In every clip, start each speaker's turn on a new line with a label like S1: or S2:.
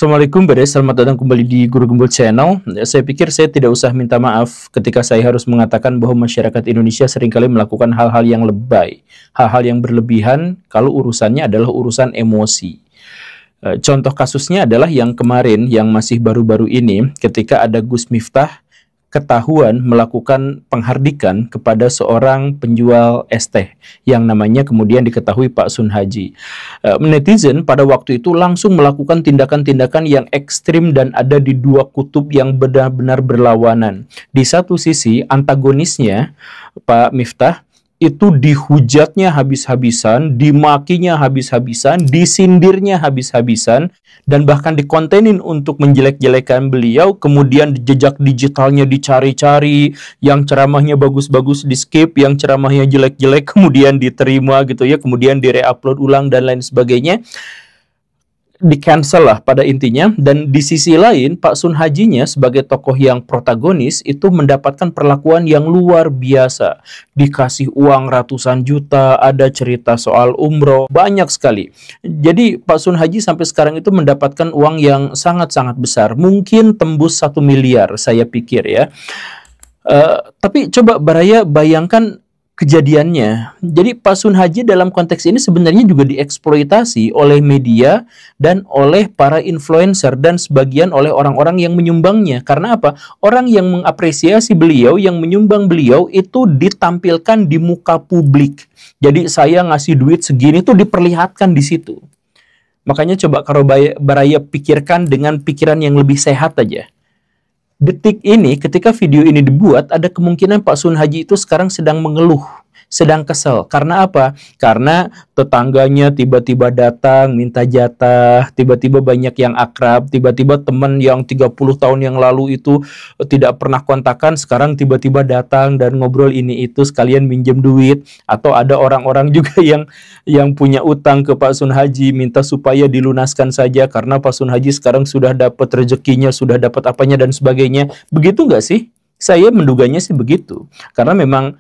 S1: Assalamualaikum Beres, selamat datang kembali di Guru Gembul Channel. Saya pikir saya tidak usah minta maaf ketika saya harus mengatakan bahwa masyarakat Indonesia seringkali melakukan hal-hal yang lebay, hal-hal yang berlebihan kalau urusannya adalah urusan emosi. Contoh kasusnya adalah yang kemarin, yang masih baru-baru ini, ketika ada Gus Miftah ketahuan melakukan penghardikan kepada seorang penjual es teh yang namanya kemudian diketahui Pak Sun Haji. Netizen pada waktu itu langsung melakukan tindakan-tindakan yang ekstrim dan ada di dua kutub yang benar-benar berlawanan. Di satu sisi antagonisnya Pak Miftah itu dihujatnya habis-habisan, dimakinya habis-habisan, disindirnya habis-habisan, dan bahkan dikontenin untuk menjelek-jelekan beliau, kemudian jejak digitalnya dicari-cari, yang ceramahnya bagus-bagus di-skip, yang ceramahnya jelek-jelek kemudian diterima gitu ya, kemudian di-re-upload ulang dan lain sebagainya. Di-cancel lah pada intinya. Dan di sisi lain Pak Sun Hajinya sebagai tokoh yang protagonis itu mendapatkan perlakuan yang luar biasa, dikasih uang ratusan juta, ada cerita soal umroh, banyak sekali. Jadi Pak Sun Haji sampai sekarang itu mendapatkan uang yang sangat-sangat besar, mungkin tembus 1 miliar saya pikir ya. Tapi coba Baraya bayangkan kejadiannya. Jadi Pak Sun Haji dalam konteks ini sebenarnya juga dieksploitasi oleh media dan oleh para influencer dan sebagian oleh orang-orang yang menyumbangnya. Karena apa? Orang yang mengapresiasi beliau, yang menyumbang beliau itu ditampilkan di muka publik. Jadi saya ngasih duit segini tuh diperlihatkan di situ. Makanya coba kalau Baraya pikirkan dengan pikiran yang lebih sehat aja. Detik ini, ketika video ini dibuat, ada kemungkinan Pak Sun Haji itu sekarang sedang mengeluh, sedang kesel. Karena apa? Karena tetangganya tiba-tiba datang, minta jatah, tiba-tiba banyak yang akrab, tiba-tiba teman yang 30 tahun yang lalu itu tidak pernah kontakan, sekarang tiba-tiba datang dan ngobrol ini itu sekalian minjem duit. Atau ada orang-orang juga yang punya utang ke Pak Sun Haji, minta supaya dilunaskan saja karena Pak Sun Haji sekarang sudah dapat rezekinya, sudah dapat apanya dan sebagainya. Begitu nggak sih? Saya menduganya sih begitu. Karena memang,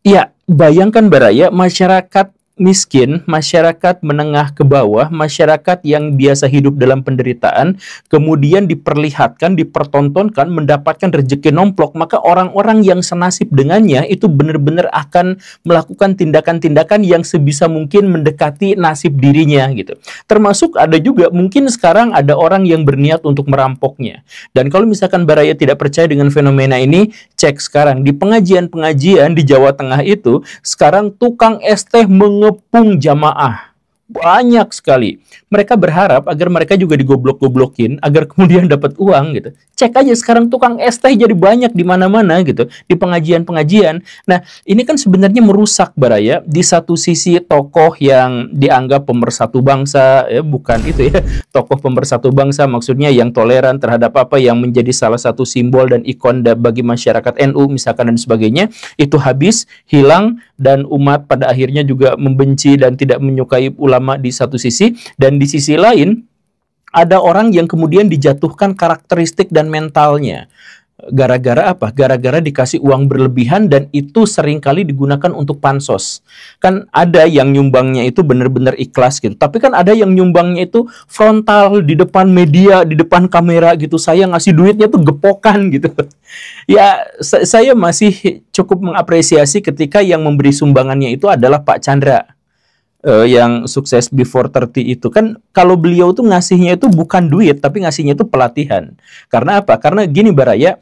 S1: ya, bayangkan Baraya, masyarakat miskin, masyarakat menengah ke bawah, masyarakat yang biasa hidup dalam penderitaan, kemudian diperlihatkan, dipertontonkan, mendapatkan rezeki nomplok, maka orang-orang yang senasib dengannya itu benar-benar akan melakukan tindakan-tindakan yang sebisa mungkin mendekati nasib dirinya gitu. Termasuk ada juga mungkin sekarang ada orang yang berniat untuk merampoknya. Dan kalau misalkan Baraya tidak percaya dengan fenomena ini, cek sekarang di pengajian-pengajian di Jawa Tengah itu, sekarang tukang es teh mengepung jamaah. Banyak sekali. Mereka berharap agar mereka juga digoblok-goblokin, agar kemudian dapat uang gitu. Cek aja sekarang tukang es teh jadi banyak di mana-mana gitu, di pengajian-pengajian. Nah, ini kan sebenarnya merusak Baraya. Di satu sisi tokoh yang dianggap pemersatu bangsa, ya bukan itu ya, tokoh pemersatu bangsa maksudnya yang toleran terhadap apa yang menjadi salah satu simbol dan ikon bagi masyarakat NU misalkan dan sebagainya, itu habis, hilang, dan umat pada akhirnya juga membenci dan tidak menyukai ulama di satu sisi. Dan di sisi lain ada orang yang kemudian dijatuhkan karakteristik dan mentalnya. Gara-gara apa? Gara-gara dikasih uang berlebihan dan itu seringkali digunakan untuk pansos. Kan ada yang nyumbangnya itu benar-benar ikhlas gitu. Tapi kan ada yang nyumbangnya itu frontal, di depan media, di depan kamera gitu. Saya ngasih duitnya tuh gepokan gitu. Ya, saya masih cukup mengapresiasi ketika yang memberi sumbangannya itu adalah Pak Chandra. Yang sukses before 30 itu kan, kalau beliau tuh ngasihnya itu bukan duit tapi ngasihnya itu pelatihan. Karena apa? Karena gini Baraya,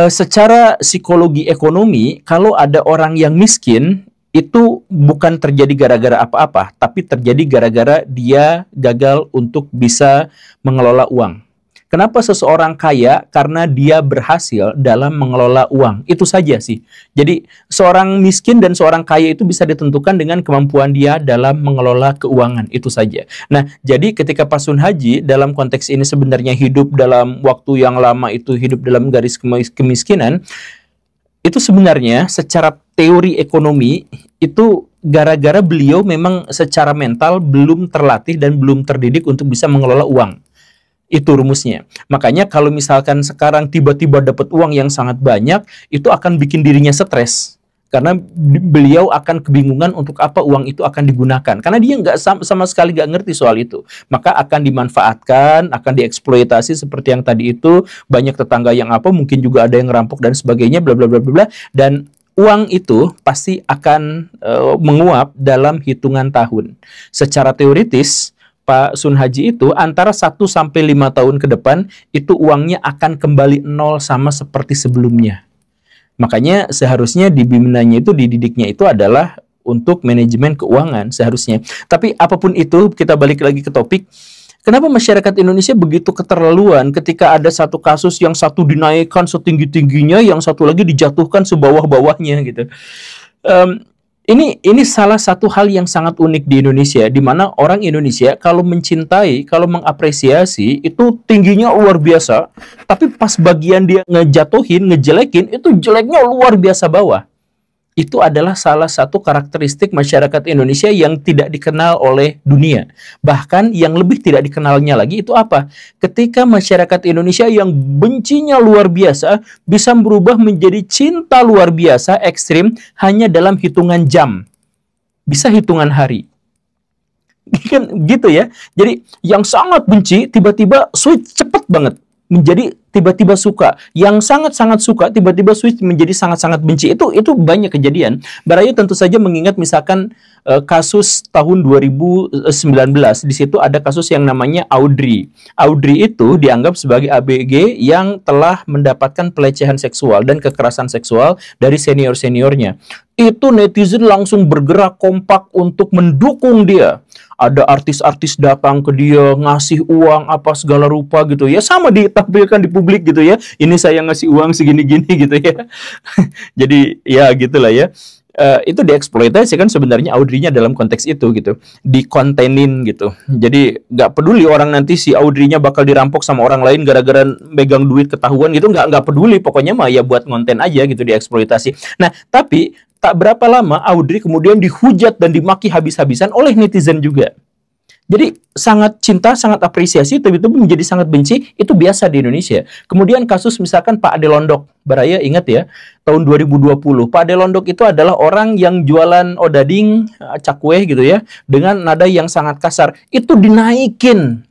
S1: secara psikologi ekonomi kalau ada orang yang miskin itu bukan terjadi gara-gara apa-apa, tapi terjadi gara-gara dia gagal untuk bisa mengelola uang. Kenapa seseorang kaya? Karena dia berhasil dalam mengelola uang. Itu saja sih. Jadi seorang miskin dan seorang kaya itu bisa ditentukan dengan kemampuan dia dalam mengelola keuangan. Itu saja. Nah, jadi ketika Pak Sun Haji dalam konteks ini sebenarnya hidup dalam waktu yang lama itu hidup dalam garis kemiskinan, itu sebenarnya secara teori ekonomi itu gara-gara beliau memang secara mental belum terlatih dan belum terdidik untuk bisa mengelola uang. Itu rumusnya. Makanya kalau misalkan sekarang tiba-tiba dapat uang yang sangat banyak, itu akan bikin dirinya stres. Karena beliau akan kebingungan untuk apa uang itu akan digunakan. Karena dia nggak sama sekali nggak ngerti soal itu. Maka akan dimanfaatkan, akan dieksploitasi seperti yang tadi itu. Banyak tetangga yang apa, mungkin juga ada yang ngerampok dan sebagainya, bla bla bla bla bla. Dan uang itu pasti akan menguap dalam hitungan tahun. Secara teoritis, Pak Sun Haji itu antara 1 sampai 5 tahun ke depan itu uangnya akan kembali nol sama seperti sebelumnya. Makanya seharusnya dibinanya itu, dididiknya itu adalah untuk manajemen keuangan seharusnya. Tapi apapun itu, kita balik lagi ke topik. Kenapa masyarakat Indonesia begitu keterlaluan ketika ada satu kasus yang satu dinaikkan setinggi-tingginya, yang satu lagi dijatuhkan sebawah-bawahnya gitu. Ini salah satu hal yang sangat unik di Indonesia, di mana orang Indonesia kalau mencintai, kalau mengapresiasi, itu tingginya luar biasa, tapi pas bagian dia ngejatuhin, ngejelekin, itu jeleknya luar biasa bawah. Itu adalah salah satu karakteristik masyarakat Indonesia yang tidak dikenal oleh dunia. Bahkan yang lebih tidak dikenalnya lagi itu apa? Ketika masyarakat Indonesia yang bencinya luar biasa bisa berubah menjadi cinta luar biasa ekstrim hanya dalam hitungan jam. Bisa hitungan hari. Kan gitu ya. Jadi yang sangat benci tiba-tiba switch cepet banget menjadi tiba-tiba suka, yang sangat-sangat suka tiba-tiba switch menjadi sangat-sangat benci. Itu banyak kejadian. Barayu tentu saja mengingat misalkan kasus tahun 2019. Di situ ada kasus yang namanya Audrey. Audrey itu dianggap sebagai ABG yang telah mendapatkan pelecehan seksual dan kekerasan seksual dari senior-seniornya. Itu netizen langsung bergerak kompak untuk mendukung dia. Ada artis-artis datang ke dia, ngasih uang apa segala rupa gitu ya. Sama ditampilkan di publik gitu ya. Ini saya ngasih uang segini-gini gitu ya. Jadi ya gitulah ya. Itu dieksploitasi kan sebenarnya Audrey-nya dalam konteks itu gitu. Dikontenin gitu. Jadi nggak peduli orang nanti si Audrey-nya bakal dirampok sama orang lain gara-gara megang duit ketahuan gitu. Nggak peduli. Pokoknya mah ya buat konten aja gitu, dieksploitasi. Nah, tapi tak berapa lama Audrey kemudian dihujat dan dimaki habis-habisan oleh netizen juga. Jadi sangat cinta, sangat apresiasi, tapi itu menjadi sangat benci, itu biasa di Indonesia. Kemudian kasus misalkan Pak Ade Londok. Baraya ingat ya, tahun 2020. Pak Ade Londok itu adalah orang yang jualan odading, cakwe gitu ya, dengan nada yang sangat kasar. Itu dinaikin,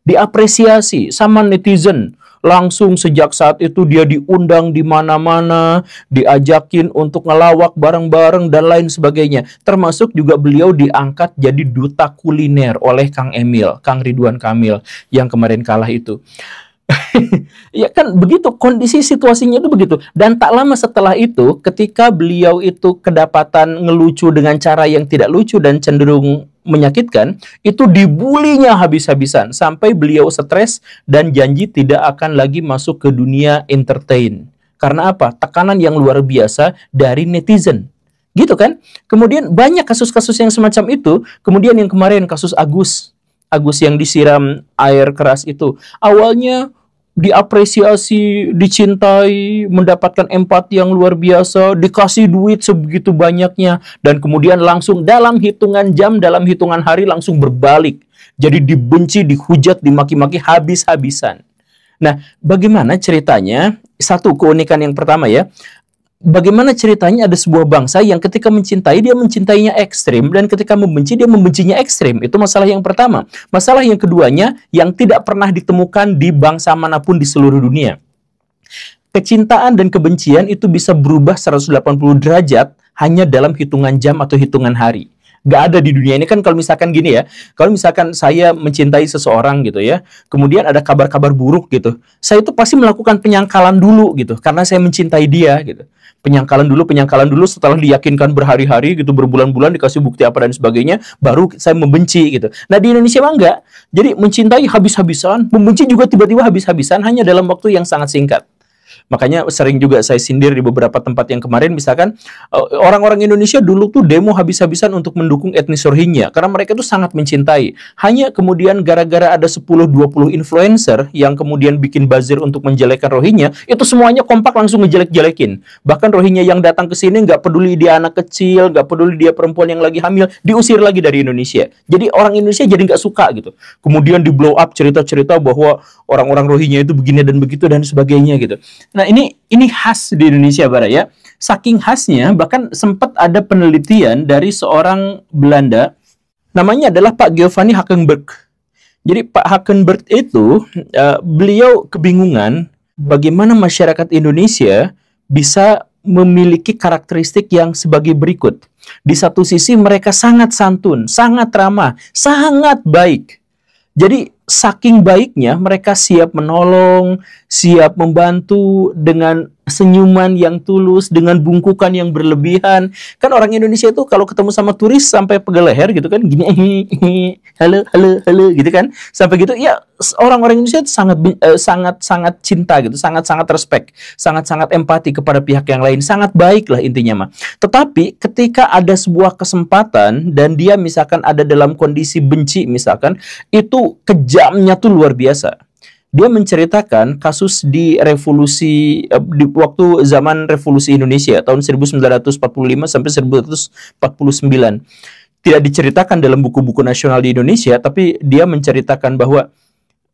S1: diapresiasi sama netizen. Langsung sejak saat itu dia diundang di mana-mana, diajakin untuk ngelawak bareng-bareng dan lain sebagainya. Termasuk juga beliau diangkat jadi duta kuliner oleh Kang Emil, Kang Ridwan Kamil yang kemarin kalah itu. Ya kan begitu, kondisi situasinya itu begitu. Dan tak lama setelah itu, ketika beliau itu kedapatan ngelucu dengan cara yang tidak lucu dan cenderung menyakitkan, itu dibulinya habis-habisan sampai beliau stres dan janji tidak akan lagi masuk ke dunia entertain. Karena apa? Tekanan yang luar biasa dari netizen. Gitu kan? Kemudian banyak kasus-kasus yang semacam itu. Kemudian yang kemarin kasus Agus yang disiram air keras itu. Awalnya diapresiasi, dicintai, mendapatkan empati yang luar biasa, dikasih duit sebegitu banyaknya, dan kemudian langsung dalam hitungan jam, dalam hitungan hari langsung berbalik. Jadi dibenci, dihujat, dimaki-maki habis-habisan. Nah, bagaimana ceritanya? Satu keunikan yang pertama ya, bagaimana ceritanya ada sebuah bangsa yang ketika mencintai, dia mencintainya ekstrim, dan ketika membenci, dia membencinya ekstrim. Itu masalah yang pertama. Masalah yang keduanya, yang tidak pernah ditemukan di bangsa manapun di seluruh dunia. Kecintaan dan kebencian itu bisa berubah 180 derajat hanya dalam hitungan jam atau hitungan hari. Gak ada di dunia ini kan. Kalau misalkan gini ya, kalau misalkan saya mencintai seseorang gitu ya, kemudian ada kabar-kabar buruk gitu, saya itu pasti melakukan penyangkalan dulu gitu, karena saya mencintai dia gitu. Penyangkalan dulu setelah diyakinkan berhari-hari gitu, berbulan-bulan dikasih bukti apa dan sebagainya, baru saya membenci gitu. Nah di Indonesia mah enggak. Jadi mencintai habis-habisan, membenci juga tiba-tiba habis-habisan hanya dalam waktu yang sangat singkat. Makanya sering juga saya sindir di beberapa tempat yang kemarin, misalkan orang-orang Indonesia dulu tuh demo habis-habisan untuk mendukung etnis Rohingya karena mereka tuh sangat mencintai. Hanya kemudian gara-gara ada 10-20 influencer yang kemudian bikin buzzer untuk menjelekkan Rohingya, itu semuanya kompak langsung ngejelek-jelekin. Bahkan Rohingya yang datang ke sini nggak peduli dia anak kecil, nggak peduli dia perempuan yang lagi hamil, diusir lagi dari Indonesia. Jadi orang Indonesia jadi nggak suka gitu. Kemudian di blow up cerita-cerita bahwa orang-orang Rohingya itu begini dan begitu dan sebagainya gitu. Nah, ini khas di Indonesia Barat ya. Saking khasnya, bahkan sempat ada penelitian dari seorang Belanda, namanya adalah Pak Giovanni Hakenberg. Jadi Pak Hakenberg itu, beliau kebingungan bagaimana masyarakat Indonesia bisa memiliki karakteristik yang sebagai berikut. Di satu sisi mereka sangat santun, sangat ramah, sangat baik. Jadi saking baiknya mereka siap menolong, siap membantu dengan senyuman yang tulus, dengan bungkukan yang berlebihan. Kan orang Indonesia itu kalau ketemu sama turis sampai pegel leher gitu kan, gini, halo, halo, halo gitu kan. Sampai gitu, ya orang-orang Indonesia itu sangat cinta gitu, sangat respect, sangat empati kepada pihak yang lain, sangat baik lah intinya mah. Tetapi ketika ada sebuah kesempatan dan dia misalkan ada dalam kondisi benci misalkan, itu kejamnya tuh luar biasa. Dia menceritakan kasus di revolusi di waktu zaman revolusi Indonesia tahun 1945 sampai 1949. Tidak diceritakan dalam buku-buku nasional di Indonesia, tapi dia menceritakan bahwa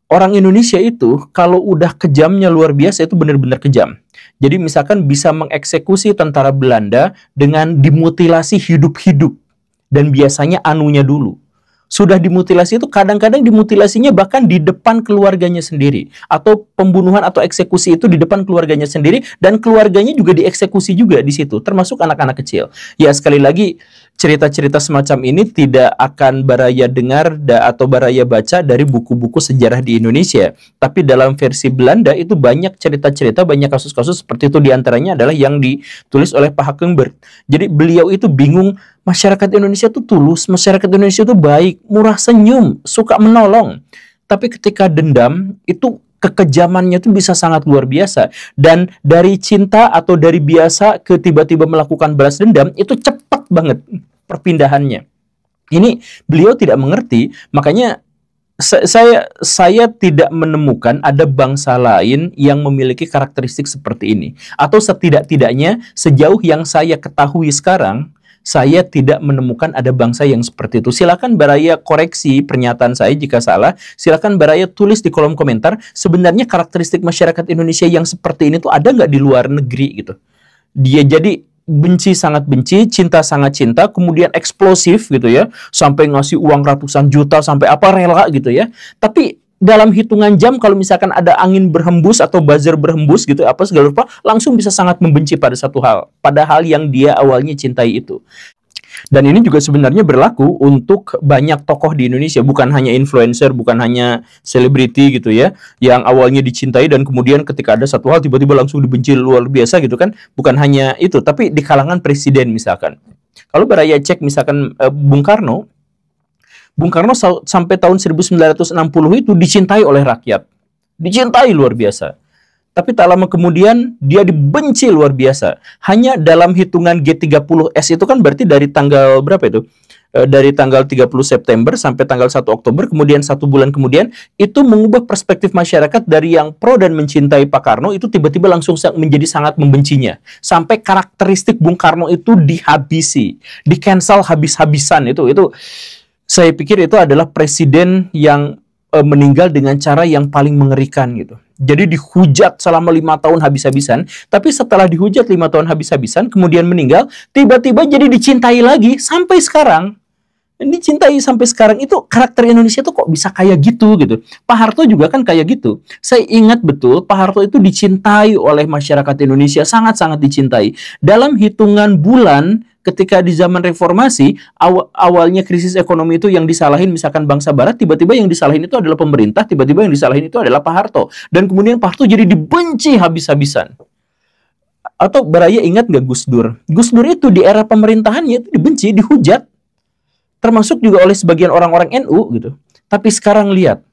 S1: orang Indonesia itu kalau udah kejamnya luar biasa, itu benar-benar kejam. Jadi misalkan bisa mengeksekusi tentara Belanda dengan dimutilasi hidup-hidup, dan biasanya anunya dulu. Sudah dimutilasi itu kadang-kadang dimutilasinya bahkan di depan keluarganya sendiri, atau pembunuhan atau eksekusi itu di depan keluarganya sendiri, dan keluarganya juga dieksekusi juga di situ, termasuk anak-anak kecil. Ya, sekali lagi, cerita-cerita semacam ini tidak akan Baraya dengar atau Baraya baca dari buku-buku sejarah di Indonesia, tapi dalam versi Belanda itu banyak cerita-cerita, banyak kasus-kasus seperti itu. Diantaranya adalah yang ditulis oleh Pak Hakenberg. Jadi beliau itu bingung, masyarakat Indonesia itu tulus, masyarakat Indonesia itu baik, murah senyum, suka menolong. Tapi ketika dendam, itu kekejamannya itu bisa sangat luar biasa. Dan dari cinta atau dari biasa ke tiba-tiba melakukan balas dendam, itu cepat banget perpindahannya. Ini beliau tidak mengerti, makanya saya tidak menemukan ada bangsa lain yang memiliki karakteristik seperti ini. Atau setidak-tidaknya sejauh yang saya ketahui sekarang, saya tidak menemukan ada bangsa yang seperti itu. Silakan Baraya koreksi pernyataan saya jika salah. Silakan Baraya tulis di kolom komentar, sebenarnya karakteristik masyarakat Indonesia yang seperti ini tuh ada nggak di luar negeri gitu. Dia jadi benci sangat benci, cinta sangat cinta, kemudian eksplosif gitu ya, sampai ngasih uang ratusan juta, sampai apa rela gitu ya. Tapi dalam hitungan jam kalau misalkan ada angin berhembus atau buzzer berhembus gitu apa segala rupa, langsung bisa sangat membenci pada satu hal, pada hal yang dia awalnya cintai itu. Dan ini juga sebenarnya berlaku untuk banyak tokoh di Indonesia, bukan hanya influencer, bukan hanya selebriti gitu ya, yang awalnya dicintai dan kemudian ketika ada satu hal tiba-tiba langsung dibenci luar biasa gitu kan. Bukan hanya itu, tapi di kalangan presiden misalkan. Kalau Baraya cek misalkan Bung Karno sampai tahun 1960 itu dicintai oleh rakyat. Dicintai luar biasa. Tapi tak lama kemudian dia dibenci luar biasa. Hanya dalam hitungan G30S itu kan berarti dari tanggal berapa itu? Dari tanggal 30 September sampai tanggal 1 Oktober, kemudian 1 bulan kemudian, itu mengubah perspektif masyarakat dari yang pro dan mencintai Pak Karno, itu tiba-tiba langsung menjadi sangat membencinya. Sampai karakteristik Bung Karno itu dihabisi, di-cancel habis-habisan. Itu saya pikir itu adalah presiden yang meninggal dengan cara yang paling mengerikan gitu. Jadi dihujat selama 5 tahun habis-habisan, tapi setelah dihujat 5 tahun habis-habisan, kemudian meninggal, tiba-tiba jadi dicintai lagi sampai sekarang. Dicintai sampai sekarang, itu karakter Indonesia tuh kok bisa kayak gitu gitu. Pak Harto juga kan kayak gitu. Saya ingat betul Pak Harto itu dicintai oleh masyarakat Indonesia, sangat-sangat dicintai. Dalam hitungan bulan ketika di zaman reformasi, awalnya krisis ekonomi itu yang disalahin misalkan bangsa barat, tiba-tiba yang disalahin itu adalah pemerintah, tiba-tiba yang disalahin itu adalah Pak Harto. Dan kemudian Pak Harto jadi dibenci habis-habisan. Atau Baraya ingat nggak Gus Dur? Gus Dur itu di era pemerintahannya itu dibenci, dihujat. Termasuk juga oleh sebagian orang-orang NU gitu. Tapi sekarang lihat,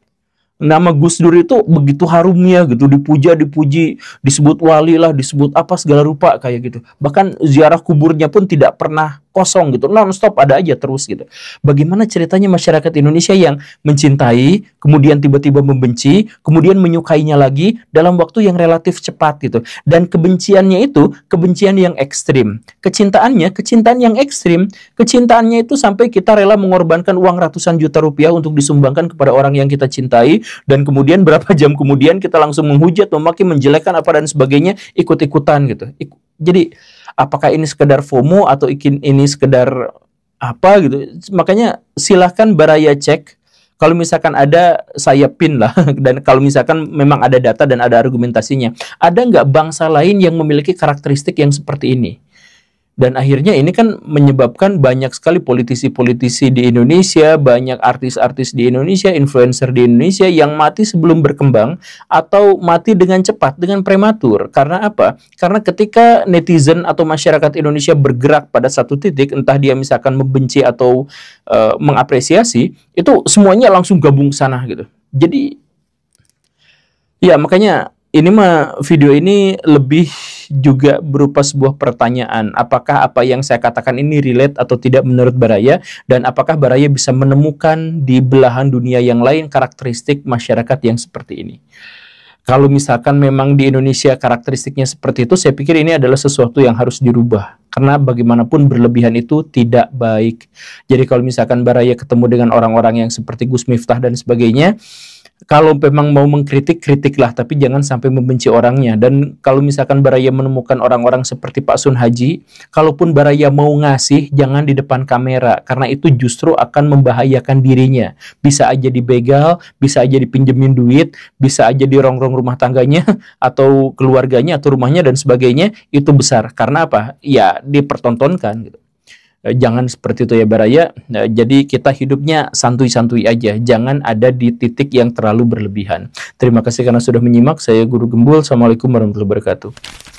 S1: nama Gus Dur itu begitu harumnya gitu, dipuji, disebut wali lah, disebut apa segala rupa kayak gitu. Bahkan ziarah kuburnya pun tidak pernah kosong gitu, non-stop ada aja terus gitu. Bagaimana ceritanya masyarakat Indonesia yang mencintai, kemudian tiba-tiba membenci, kemudian menyukainya lagi dalam waktu yang relatif cepat gitu. Dan kebenciannya itu kebencian yang ekstrim. Kecintaannya kecintaan yang ekstrim. Kecintaannya itu sampai kita rela mengorbankan uang ratusan juta rupiah untuk disumbangkan kepada orang yang kita cintai, dan kemudian berapa jam kemudian kita langsung menghujat, memaki, menjelekkan apa dan sebagainya, ikut-ikutan gitu. Jadi apakah ini sekedar FOMO atau ini sekedar apa gitu? Makanya silahkan Baraya cek. Kalau misalkan ada, saya pin lah. Dan kalau misalkan memang ada data dan ada argumentasinya, ada nggak bangsa lain yang memiliki karakteristik yang seperti ini? Dan akhirnya ini kan menyebabkan banyak sekali politisi-politisi di Indonesia, banyak artis-artis di Indonesia, influencer di Indonesia yang mati sebelum berkembang atau mati dengan cepat, dengan prematur. Karena apa? Karena ketika netizen atau masyarakat Indonesia bergerak pada satu titik, entah dia misalkan membenci atau mengapresiasi, itu semuanya langsung gabung sana gitu. Jadi ya makanya ini mah video ini lebih juga berupa sebuah pertanyaan. Apakah apa yang saya katakan ini relate atau tidak menurut Baraya? Dan apakah Baraya bisa menemukan di belahan dunia yang lain karakteristik masyarakat yang seperti ini? Kalau misalkan memang di Indonesia karakteristiknya seperti itu, saya pikir ini adalah sesuatu yang harus dirubah. Karena bagaimanapun berlebihan itu tidak baik. Jadi kalau misalkan Baraya ketemu dengan orang-orang yang seperti Gus Miftah dan sebagainya, kalau memang mau mengkritik, kritiklah, tapi jangan sampai membenci orangnya. Dan kalau misalkan Baraya menemukan orang-orang seperti Pak Sun Haji, kalaupun Baraya mau ngasih, jangan di depan kamera, karena itu justru akan membahayakan dirinya. Bisa aja dibegal, bisa aja dipinjemin duit, bisa aja dirongrong rumah tangganya, atau keluarganya, atau rumahnya, dan sebagainya. Itu besar. Karena apa? Ya, dipertontonkan gitu. Jangan seperti itu ya Baraya. Jadi kita hidupnya santuy-santuy aja. Jangan ada di titik yang terlalu berlebihan. Terima kasih karena sudah menyimak. Saya Guru Gembul. Assalamualaikum warahmatullahi wabarakatuh.